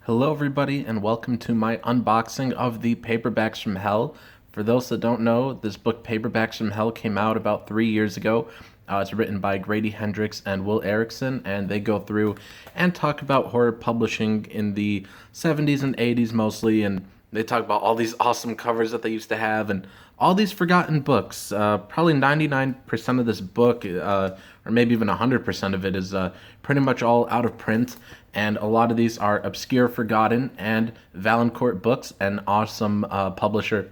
Hello, everybody, and welcome to my unboxing of the Paperbacks from Hell. For those that don't know, this book, Paperbacks from Hell, came out about 3 years ago. It's written by Grady Hendrix and Will Erickson, and they go through and talk about horror publishing in the 70s and 80s mostly, and they talk about all these awesome covers that they used to have and all these forgotten books. Probably 99% of this book, or maybe even 100% of it, is pretty much all out of print. And a lot of these are obscure, forgotten, and Valancourt Books, an awesome publisher.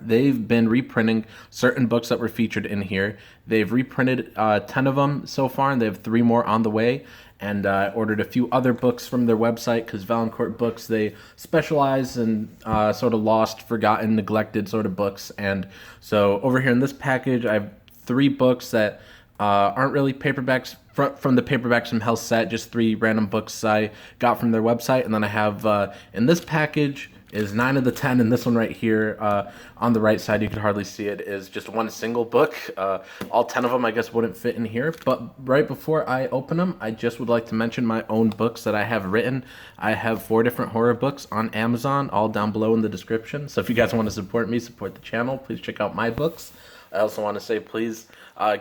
They've been reprinting certain books that were featured in here. They've reprinted 10 of them so far, and they have 3 more on the way. And ordered a few other books from their website because Valancourt Books, they specialize in sort of lost, forgotten, neglected sort of books. And so over here in this package, I have 3 books that aren't really paperbacks from the Paperbacks from Hell set, just 3 random books I got from their website. And then I have in this package is 9 of the 10, and this one right here on the right side, you can hardly see it, is just one single book. All 10 of them, I guess, wouldn't fit in here, but right before I open them, I just would like to mention my own books that I have written. I have 4 different horror books on Amazon, all down below in the description, so if you guys want to support me, support the channel, please check out my books. I also want to say, please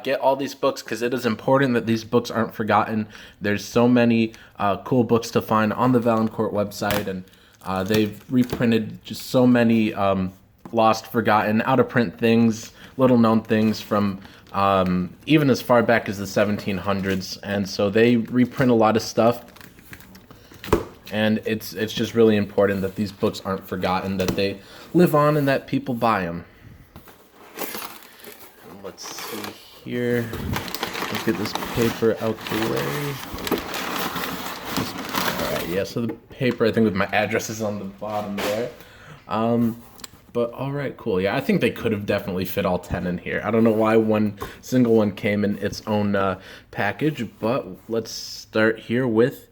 get all these books because it is important that these books aren't forgotten. There's so many cool books to find on the Valancourt website, and they've reprinted just so many lost, forgotten, out-of-print things, little-known things from even as far back as the 1700s. And so they reprint a lot of stuff. And it's just really important that these books aren't forgotten, that they live on, and that people buy them. And let's see here. Let's get this paper out the way. Yeah, so the paper, I think, with my address is on the bottom there. But all right, cool. Yeah, I think they could have definitely fit all 10 in here. I don't know why one single one came in its own package, but let's start here with,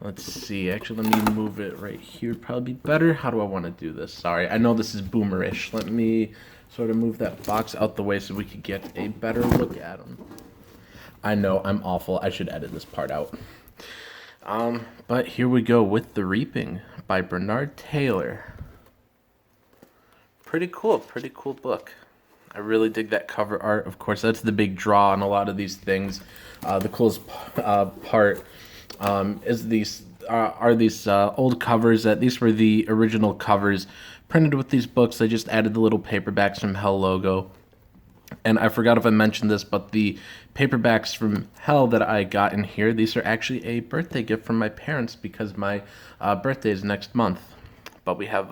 let's see, actually, let me move it right here. Probably be better. How do I want to do this? Sorry, I know this is boomerish. Let me sort of move that box out the way so we could get a better look at them. I know, I'm awful. I should edit this part out. But here we go with The Reaping by Bernard Taylor. Pretty cool book. I really dig that cover art. Of course, that's the big draw on a lot of these things. The coolest part is these old covers. That these were the original covers printed with these books. They just added the little Paperbacks from Hell logo. And I forgot if I mentioned this, but the Paperbacks from Hell that I got in here, these are actually a birthday gift from my parents because my birthday is next month. But we have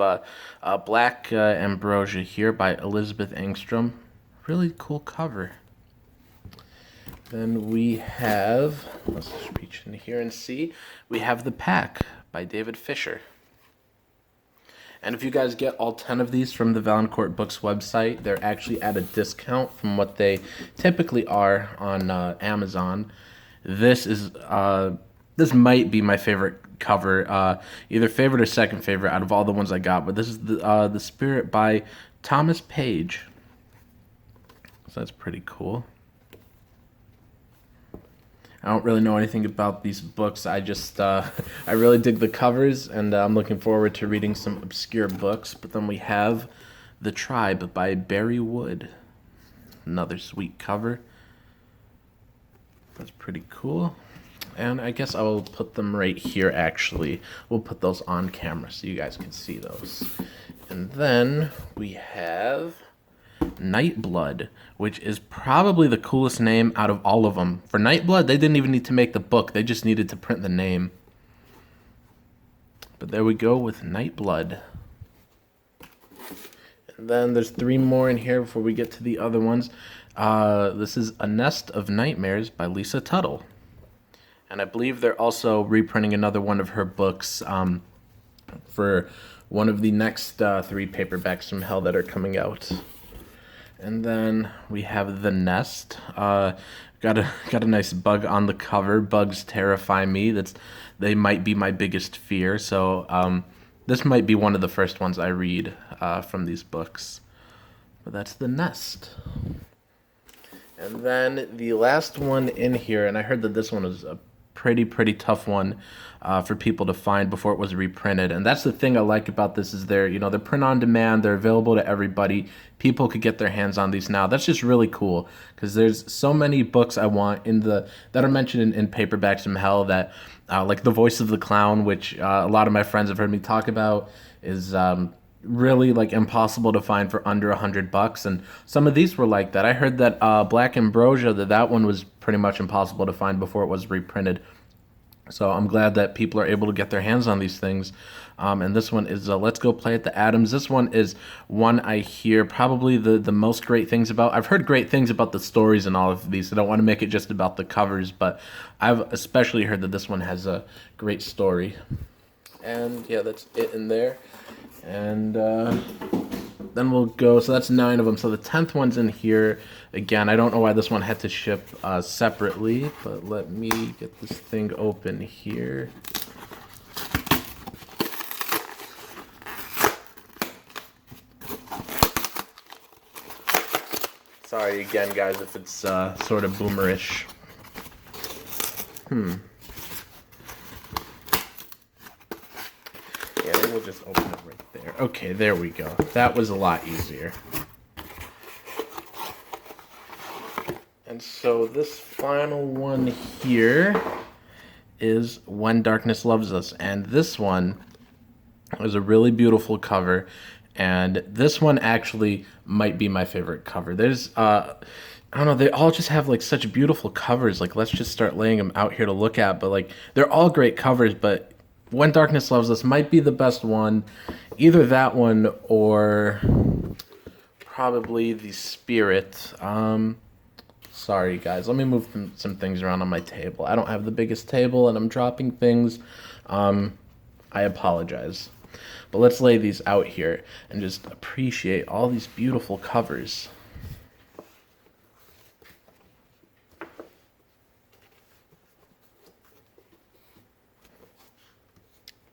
Black Ambrosia here by Elizabeth Engstrom. Really cool cover. Then we have, let's just reach in here and see, we have The Pack by David Fisher. And if you guys get all 10 of these from the Valancourt Books website, they're actually at a discount from what they typically are on Amazon. This might be my favorite cover, either favorite or second favorite out of all the ones I got. But this is the Spirit by Thomas Page. So that's pretty cool. I don't really know anything about these books. I just, I really dig the covers, and I'm looking forward to reading some obscure books. But then we have The Tribe by Barry Wood. Another sweet cover. That's pretty cool. And I guess I will put them right here, actually. We'll put those on camera so you guys can see those. And then we have Nightblood, which is probably the coolest name out of all of them. For Nightblood, they didn't even need to make the book. They just needed to print the name. But there we go with Nightblood. And then there's 3 more in here before we get to the other ones. This is A Nest of Nightmares by Lisa Tuttle. And I believe they're also reprinting another one of her books for one of the next 3 Paperbacks from Hell that are coming out. And then we have The Nest. Got a nice bug on the cover. Bugs terrify me. They might be my biggest fear. So this might be one of the first ones I read from these books. But that's The Nest. And then the last one in here, and I heard that this one was a pretty tough one for people to find before it was reprinted. And that's the thing I like about this is they're print on demand. They're available to everybody. People could get their hands on these now. That's just really cool because there's so many books I want that are mentioned in Paperbacks from Hell that like The Voice of the Clown, which a lot of my friends have heard me talk about, is really like impossible to find for under $100. And some of these were like that. I heard that Black Ambrosia, that one was pretty much impossible to find before it was reprinted. So I'm glad that people are able to get their hands on these things. And this one is Let's Go Play at the Adams. This one is one I hear probably the most great things about. I've heard great things about the stories and all of these. I don't want to make it just about the covers, but I've especially heard that this one has a great story. And yeah, that's it in there. And then we'll go, so that's 9 of them. So the 10th one's in here. Again, I don't know why this one had to ship separately, but let me get this thing open here. Sorry again, guys, if it's sort of boomerish. Yeah, maybe we'll just open it right there. Okay, there we go. That was a lot easier. And so this final one here is When Darkness Loves Us. And this one is a really beautiful cover. And this one actually might be my favorite cover. There's, I don't know, they all just have like such beautiful covers. Like, let's just start laying them out here to look at. But like, they're all great covers, but When Darkness Loves Us might be the best one. Either that one or probably The Spirit. Sorry, guys. Let me move some things around on my table. I don't have the biggest table, and I'm dropping things. I apologize. But let's lay these out here and just appreciate all these beautiful covers.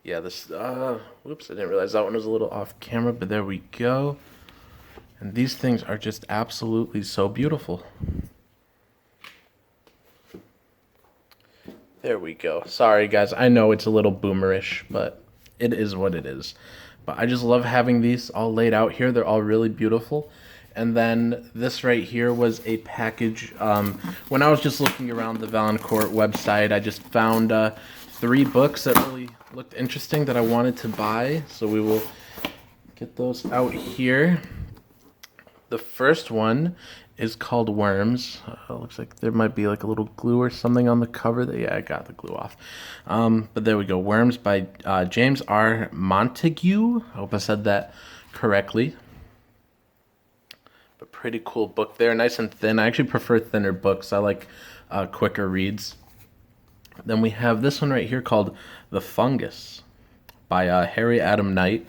Yeah, this, whoops, I didn't realize that one was a little off camera, but there we go. And these things are just absolutely so beautiful. There we go. Sorry, guys. I know it's a little boomerish, but it is what it is. But I just love having these all laid out here. They're all really beautiful. And then this right here was a package. When I was just looking around the Valancourt website, I just found 3 books that really looked interesting that I wanted to buy. So we will get those out here. The first one is called Worms. Looks like there might be like a little glue or something on the cover. Yeah, I got the glue off. But there we go. Worms by James R. Montague. I hope I said that correctly. But pretty cool book there. Nice and thin. I actually prefer thinner books. I like quicker reads. Then we have this one right here called The Fungus by Harry Adam Knight.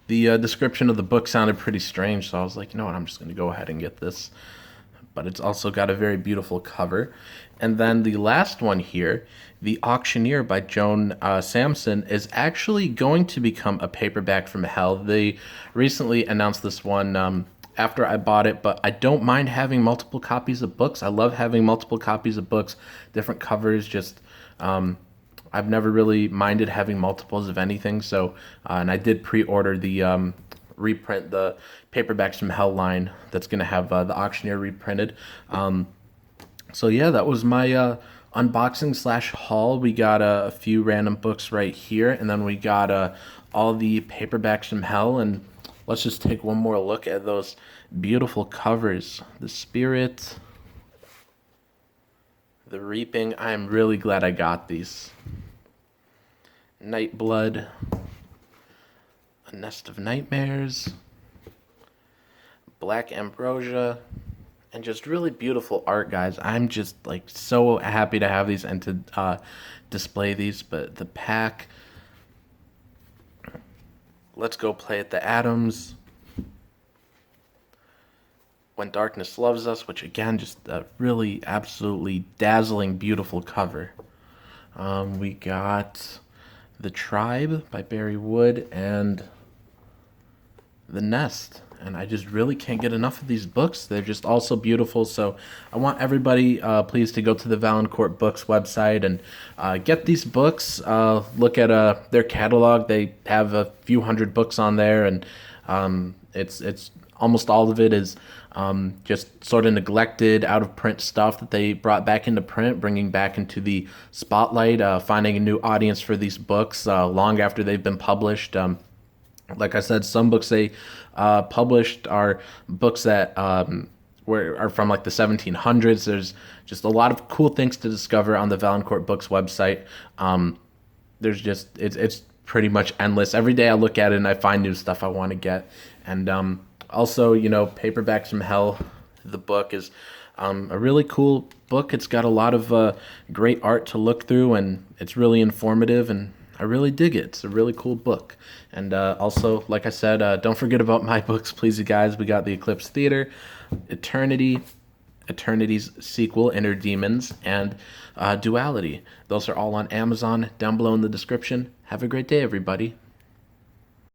The description of the book sounded pretty strange, so I was like, you know what, I'm just going to go ahead and get this. But it's also got a very beautiful cover. And then the last one here, The Auctioneer by Joan Samson, is actually going to become a paperback from hell. They recently announced this one after I bought it, but I don't mind having multiple copies of books. I love having multiple copies of books, different covers, just... I've never really minded having multiples of anything, so, and I did pre-order the reprint, the Paperbacks from Hell line that's going to have the Auctioneer reprinted. So yeah, that was my unboxing / haul. We got a few random books right here, and then we got all the Paperbacks from Hell, and let's just take one more look at those beautiful covers. The Spirit, The Reaping. I am really glad I got these. Nightblood, A Nest of Nightmares, Black Ambrosia, and just really beautiful art, guys. I'm just like so happy to have these and to display these. But the pack, Let's Go Play at the Adams, When Darkness Loves Us, which again, just a really absolutely dazzling, beautiful cover. We got The Tribe by Barry Wood, and The Nest. And I just really can't get enough of these books. They're just all so beautiful. So I want everybody, please, to go to the Valancourt Books website and get these books. Look at their catalog. They have a few hundred books on there, and it's almost all of it is just sort of neglected, out of print stuff that they brought back into print, bringing back into the spotlight, finding a new audience for these books long after they've been published. Like I said, some books they published are books that are from like the 1700s. There's just a lot of cool things to discover on the Valancourt Books website. There's just it's pretty much endless. Every day I look at it and I find new stuff I want to get. And also, Paperbacks from Hell, the book is a really cool book. It's got a lot of great art to look through, and it's really informative, and I really dig it. It's a really cool book. And also, like I said, don't forget about my books, please, you guys. We got The Eclipse Theater, Eternity's sequel, Inner Demons, and Duality. Those are all on Amazon, down below in the description. Have a great day, everybody.